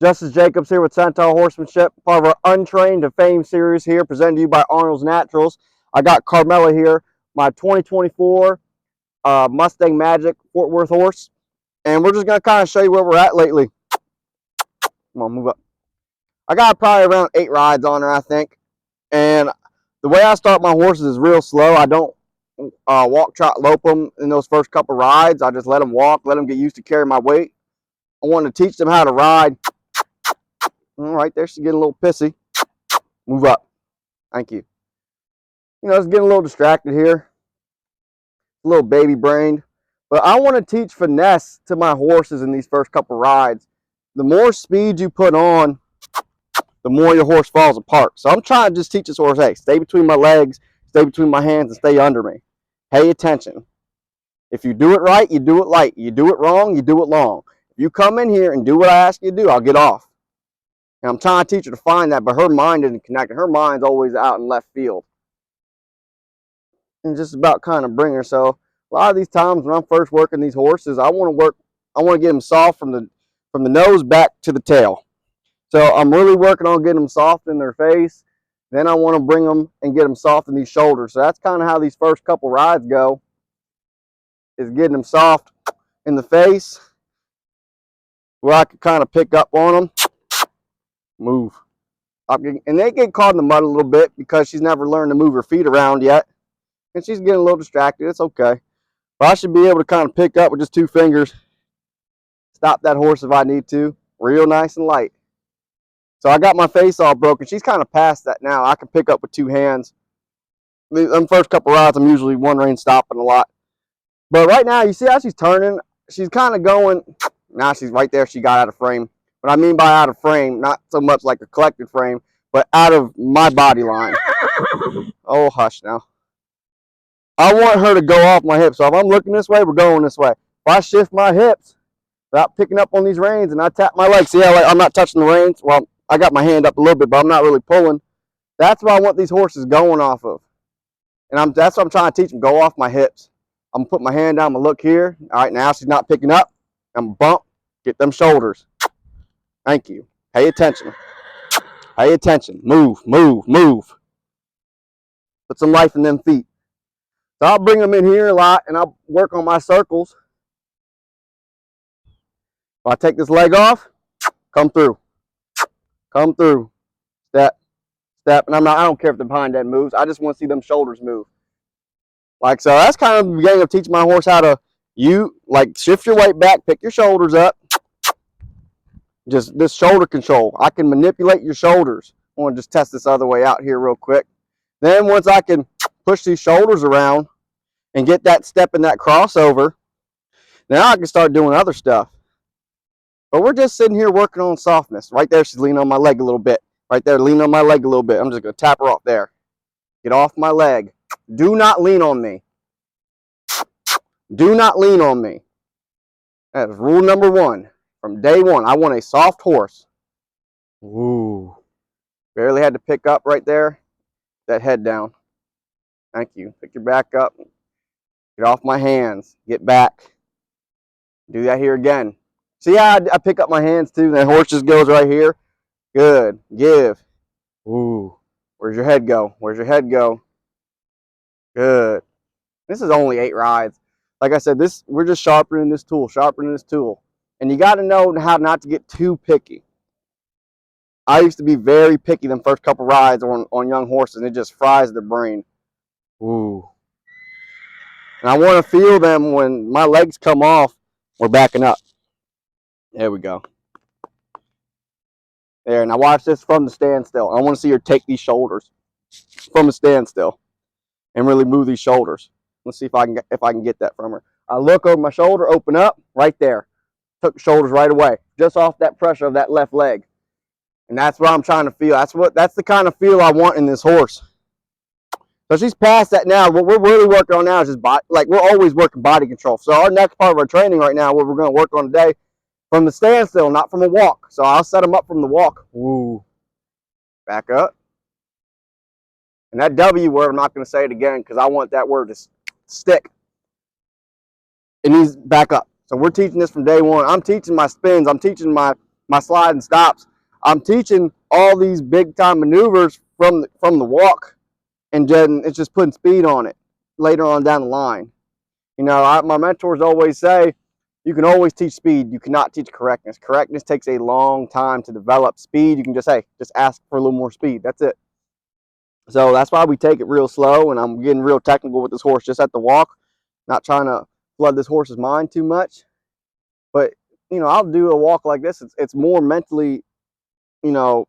Justis Jacobs here with Centaur Horsemanship, part of our Untrained to Fame series here, presented to you by Arnold's Naturals. I got Carmela here, my 2024 Mustang Magic Fort Worth horse, and we're just going to kind of show you where we're at lately. Come on, move up. I got probably around 8 rides on her, I think, and the way I start my horses is real slow. I don't walk, trot, lope them in those first couple rides. I just let them walk, let them get used to carrying my weight. I want to teach them how to ride. All right, there, she's getting a little pissy. Move up. Thank you. You know, it's getting a little distracted here. A little baby brained. But I want to teach finesse to my horses in these first couple rides. The more speed you put on, the more your horse falls apart. So I'm trying to just teach this horse, hey, stay between my legs, stay between my hands, and stay under me. Pay attention. If you do it right, you do it light. You do it wrong, you do it long. If you come in here and do what I ask you to do, I'll get off. And I'm trying to teach her to find that, but her mind isn't connected. Her mind's always out in left field. And just about kind of bring her. So a lot of these times when I'm first working these horses, I want to get them soft from the nose back to the tail. So I'm really working on getting them soft in their face. Then I want to bring them and get them soft in these shoulders. So that's kind of how these first couple rides go, is getting them soft in the face, where I can kind of pick up on them. Move. And they get caught in the mud a little bit because she's never learned to move her feet around yet. And she's getting a little distracted. It's okay. But I should be able to kind of pick up with just 2 fingers. Stop that horse if I need to. Real nice and light. So I got my face all broken. She's kind of past that now. I can pick up with 2 hands. Them first couple rides, I'm usually one rein stopping a lot. But right now, you see how she's turning? She's kind of going. Now she's right there. She got out of frame. What I mean by out of frame, not so much like a collected frame, but out of my body line. Oh, hush now. I want her to go off my hips. So if I'm looking this way, we're going this way. If I shift my hips without picking up on these reins and I tap my legs, see how I'm not touching the reins? Well, I got my hand up a little bit, but I'm not really pulling. That's what I want these horses going off of. And that's what I'm trying to teach them. Go off my hips. I'm going to put my hand down. I'm going to look here. All right, now she's not picking up. I'm going to bump. Get them shoulders. Thank you. Pay attention. Pay attention. Move, move, move. Put some life in them feet. So I'll bring them in here a lot, and I'll work on my circles. If I take this leg off, come through. Come through. Step, step. And I don't care if the behind end moves. I just want to see them shoulders move. Like so. That's kind of the beginning of teaching my horse how to, shift your weight back, pick your shoulders up. Just this shoulder control. I can manipulate your shoulders. I want to just test this other way out here real quick. Then once I can push these shoulders around and get that step in that crossover, now I can start doing other stuff. But we're just sitting here working on softness. Right there, she's leaning on my leg a little bit. Right there, leaning on my leg a little bit. I'm just going to tap her off there. Get off my leg. Do not lean on me. Do not lean on me. That is rule number 1. From day 1, I want a soft horse. Ooh. Barely had to pick up right there. That head down. Thank you. Pick your back up. Get off my hands. Get back. Do that here again. See how I pick up my hands too? That horse just goes right here. Good. Give. Ooh. Where's your head go? Where's your head go? Good. This is only 8 rides. Like I said, we're just sharpening this tool. Sharpening this tool. And you got to know how not to get too picky. I used to be very picky them first couple rides on young horses, and it just fries their brain. Ooh. And I want to feel them when my legs come off, we're backing up. There we go. There, now watch this from the standstill. I want to see her take these shoulders from the standstill and really move these shoulders. Let's see if I can get that from her. I look over my shoulder, open up, right there. Took the shoulders right away, just off that pressure of that left leg. And that's what I'm trying to feel. That's the kind of feel I want in this horse. So she's past that now. What we're really working on now is just body, we're always working body control. So our next part of our training right now, what we're going to work on today, from the standstill, not from a walk. So I'll set them up from the walk. Ooh. Back up. And that W word, I'm not going to say it again because I want that word to stick. It needs back up. So we're teaching this from day 1. I'm teaching my spins. I'm teaching my my sliding stops. I'm teaching all these big time maneuvers from the walk, and then it's just putting speed on it later on down the line. You know, my mentors always say, you can always teach speed. You cannot teach correctness. Correctness takes a long time to develop. Speed, you can just, hey, just ask for a little more speed. That's it. So that's why we take it real slow, and I'm getting real technical with this horse just at the walk, not trying to flood this horse's mind too much. But, you know, I'll do a walk like this. It's more mentally, you know,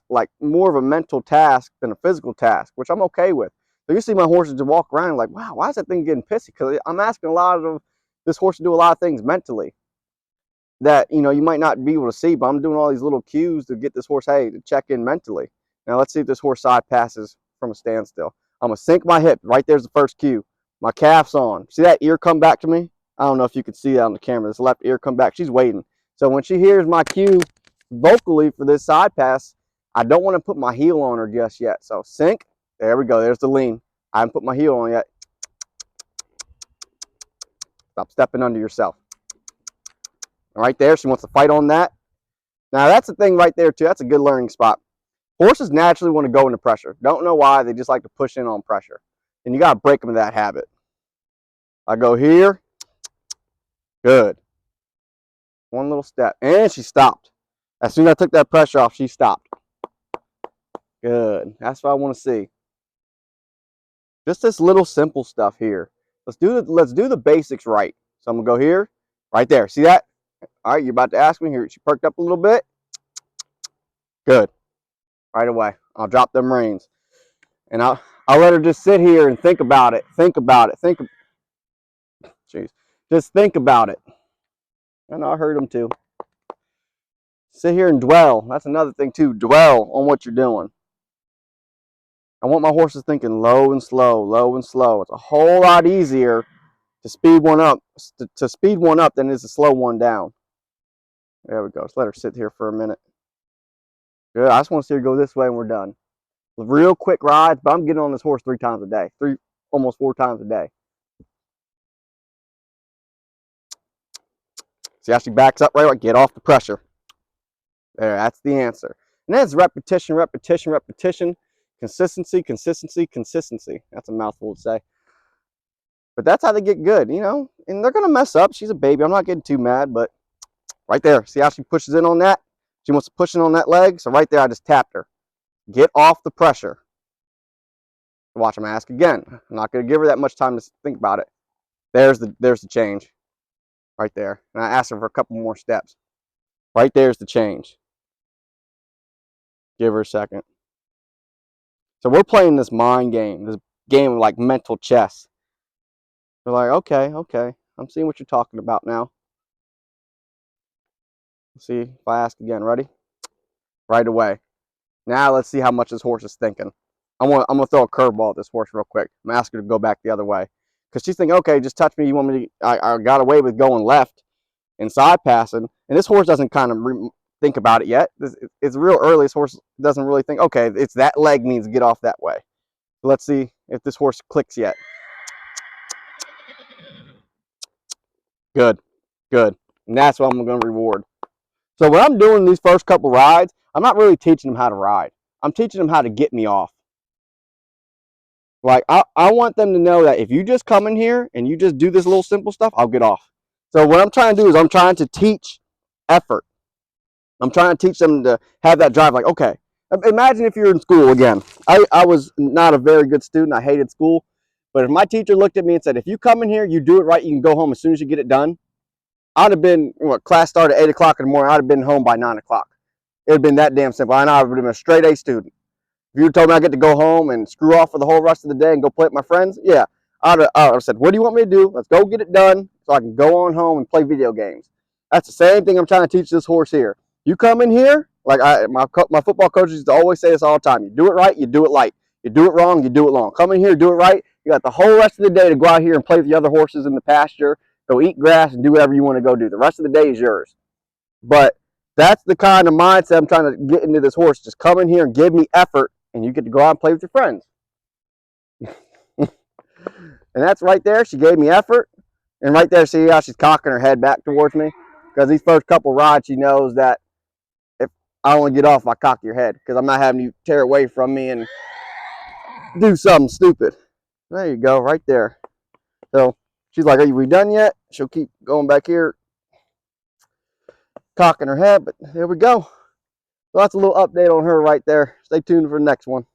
like more of a mental task than a physical task, which I'm okay with. So you see my horses just walk around like, wow, why is that thing getting pissy? Because I'm asking a lot of this horse to do a lot of things mentally that, you know, you might not be able to see, but I'm doing all these little cues to get this horse, hey, to check in mentally. Now let's see if this horse side passes from a standstill. I'm gonna sink my hip. Right there's the first cue. My calf's on. See that ear come back to me? I don't know if you can see that on the camera. This left ear come back. She's waiting. So when she hears my cue vocally for this side pass, I don't want to put my heel on her just yet. So sink. There we go. There's the lean. I haven't put my heel on yet. Stop stepping under yourself. Right there. She wants to fight on that. Now that's the thing right there too. That's a good learning spot. Horses naturally want to go into pressure. Don't know why. They just like to push in on pressure. And you got to break them of that habit. I go here. Good. One little step. And she stopped. As soon as I took that pressure off, she stopped. Good. That's what I want to see. Just this little simple stuff here. Let's do the basics right. So I'm going to go here. Right there. See that? All right, you're about to ask me here. She perked up a little bit. Good. Right away. I'll drop them reins. And I'll let her just sit here and think about it. Think about it. Jeez. Just think about it. I know I heard them too. Sit here and dwell. That's another thing too. Dwell on what you're doing. I want my horses thinking low and slow, low and slow. It's a whole lot easier to speed one up, than it is to slow one down. There we go. Let's let her sit here for a minute. Good. I just want to see her go this way and we're done. Real quick rides, but I'm getting on this horse 3 times a day. Almost 4 times a day. See how she backs up right away? Get off the pressure. There, that's the answer. And then it's repetition, repetition, repetition. Consistency, consistency, consistency. That's a mouthful to say. But that's how they get good, you know. And they're going to mess up. She's a baby. I'm not getting too mad, but right there. See how she pushes in on that? She wants to push in on that leg. So right there, I just tapped her. Get off the pressure. Watch them ask again. I'm not going to give her that much time to think about it. There's the change. Right there. And I asked her for a couple more steps. Right there's the change. Give her a second. So we're playing this mind game, this game of like mental chess. They're like, okay, I'm seeing what you're talking about now. Let's see if I ask again. Ready? Right away. Now let's see how much this horse is thinking. I'm gonna throw a curveball at this horse real quick. I'm gonna ask her to go back the other way. Because she's thinking, okay, just touch me. You want me to, I got away with going left and side passing. And this horse doesn't kind of think about it yet. It's real early. This horse doesn't really think, okay, it's that leg means get off that way. So let's see if this horse clicks yet. Good, good. And that's what I'm going to reward. So when I'm doing these first couple rides, I'm not really teaching them how to ride. I'm teaching them how to get me off. Like, I want them to know that if you just come in here and you just do this little simple stuff, I'll get off. So what I'm trying to do is I'm trying to teach effort. I'm trying to teach them to have that drive. Like, okay, imagine if you're in school again. I was not a very good student. I hated school. But if my teacher looked at me and said, if you come in here, you do it right, you can go home as soon as you get it done. I'd have been, class started at 8 o'clock in the morning. I'd have been home by 9 o'clock. It would have been that damn simple. I know I would have been a straight A student. If you told me I get to go home and screw off for the whole rest of the day and go play with my friends, yeah, I'd have said, what do you want me to do? Let's go get it done so I can go on home and play video games. That's the same thing I'm trying to teach this horse here. You come in here, like my football coaches used to always say this all the time. You do it right, you do it light. You do it wrong, you do it long. Come in here, do it right. You got the whole rest of the day to go out here and play with the other horses in the pasture, go eat grass and do whatever you want to go do. The rest of the day is yours. But that's the kind of mindset I'm trying to get into this horse. Just come in here and give me effort, and you get to go out and play with your friends. And that's right there. She gave me effort. And right there, see how she's cocking her head back towards me? Because these first couple rides, she knows that I only get off if I cock your head because I'm not having you tear away from me and do something stupid. There you go, right there. So she's like, are we done yet? She'll keep going back here, cocking her head, but there we go. So that's a little update on her right there. Stay tuned for the next one.